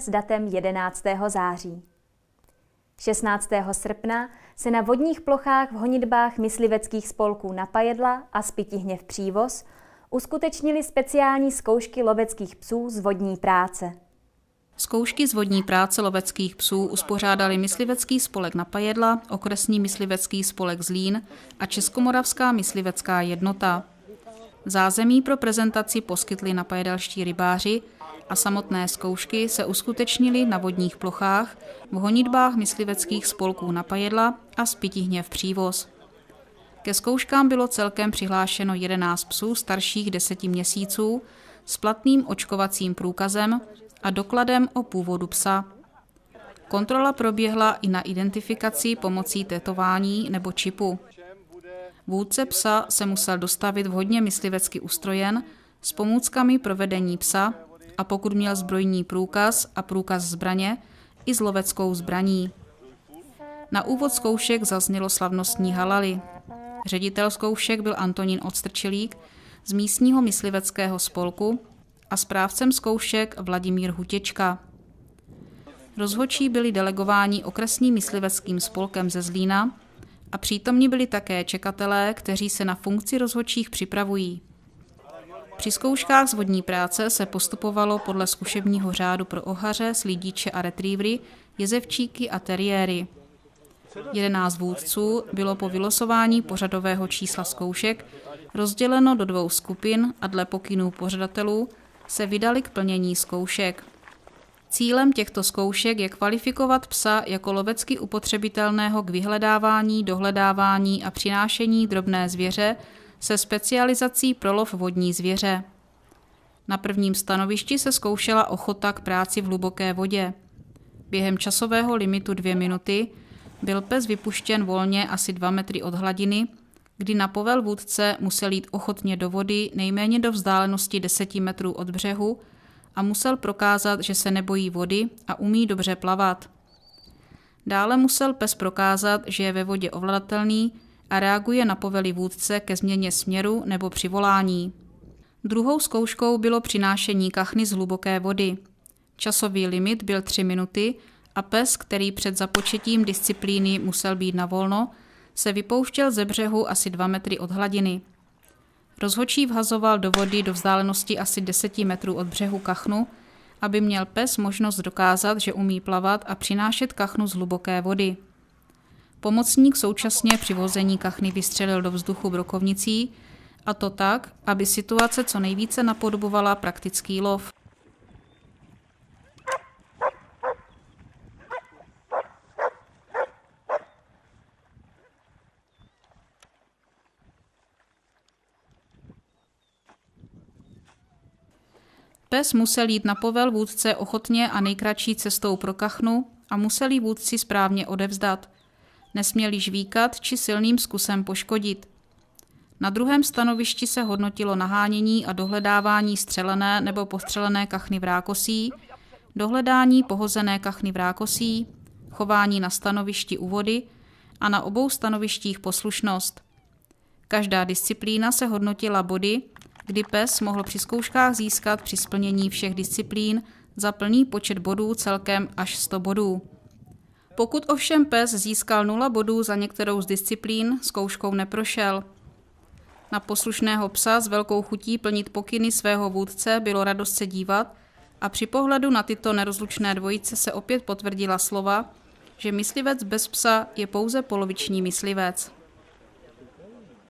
s datem 11. září. 16. srpna se na vodních plochách v honitbách mysliveckých spolků Napajedla a Spytihněv Přívoz uskutečnili speciální zkoušky loveckých psů z vodní práce. Zkoušky z vodní práce loveckých psů uspořádali myslivecký spolek Napajedla, okresní myslivecký spolek Zlín a Českomoravská myslivecká jednota. Zázemí pro prezentaci poskytli napajedelští rybáři a samotné zkoušky se uskutečnily na vodních plochách v honitbách mysliveckých spolků Napajedla a Spytihněv Přívoz. Ke zkouškám bylo celkem přihlášeno 11 psů starších 10 měsíců s platným očkovacím průkazem a dokladem o původu psa. Kontrola proběhla i na identifikaci pomocí tetování nebo čipu. Vůdce psa se musel dostavit vhodně myslivecky ustrojen s pomůckami pro vedení psa a pokud měl zbrojní průkaz a průkaz zbraně, i s loveckou zbraní. Na úvod zkoušek zaznělo slavnostní halali. Ředitel zkoušek byl Antonín Odstrčilík z místního mysliveckého spolku a správcem zkoušek Vladimír Hutěčka. Rozhodčí byli delegováni okresním mysliveckým spolkem ze Zlína a přítomní byli také čekatelé, kteří se na funkci rozhodčích připravují. Při zkouškách z vodní práce se postupovalo podle zkušebního řádu pro ohaře, slídíče a retrievery, jezevčíky a teriéry. 11 vůdců bylo po vylosování pořadového čísla zkoušek rozděleno do 2 skupin a dle pokynů pořadatelů se vydali k plnění zkoušek. Cílem těchto zkoušek je kvalifikovat psa jako lovecky upotřebitelného k vyhledávání, dohledávání a přinášení drobné zvěře se specializací pro lov vodní zvěře. Na prvním stanovišti se zkoušela ochota k práci v hluboké vodě. Během časového limitu 2 minuty byl pes vypuštěn volně asi 2 metry od hladiny, kdy na povel vůdce musel jít ochotně do vody nejméně do vzdálenosti 10 metrů od břehu a musel prokázat, že se nebojí vody a umí dobře plavat. Dále musel pes prokázat, že je ve vodě ovladatelný a reaguje na povely vůdce ke změně směru nebo při volání. Druhou zkouškou bylo přinášení kachny z hluboké vody. Časový limit byl 3 minuty a pes, který před započetím disciplíny musel být na volno, se vypouštěl ze břehu asi 2 metry od hladiny. Rozhodčí vhazoval do vody do vzdálenosti asi 10 metrů od břehu kachnu, aby měl pes možnost dokázat, že umí plavat a přinášet kachnu z hluboké vody. Pomocník současně při vození kachny vystřelil do vzduchu brokovnicí, a to tak, aby situace co nejvíce napodobovala praktický lov. Pes musel jít na povel vůdce ochotně a nejkratší cestou pro kachnu a musel ji vůdci správně odevzdat. Nesměl ji žvíkat či silným zkusem poškodit. Na druhém stanovišti se hodnotilo nahánění a dohledávání střelené nebo postřelené kachny v rákosí, dohledání pohozené kachny v rákosí, chování na stanovišti u vody a na obou stanovištích poslušnost. Každá disciplína se hodnotila body, kdy pes mohl při zkouškách získat při splnění všech disciplín za plný počet bodů celkem až 100 bodů. Pokud ovšem pes získal 0 bodů za některou z disciplín, zkouškou neprošel. Na poslušného psa s velkou chutí plnit pokyny svého vůdce bylo radost se dívat a při pohledu na tyto nerozlučné dvojice se opět potvrdila slova, že myslivec bez psa je pouze poloviční myslivec.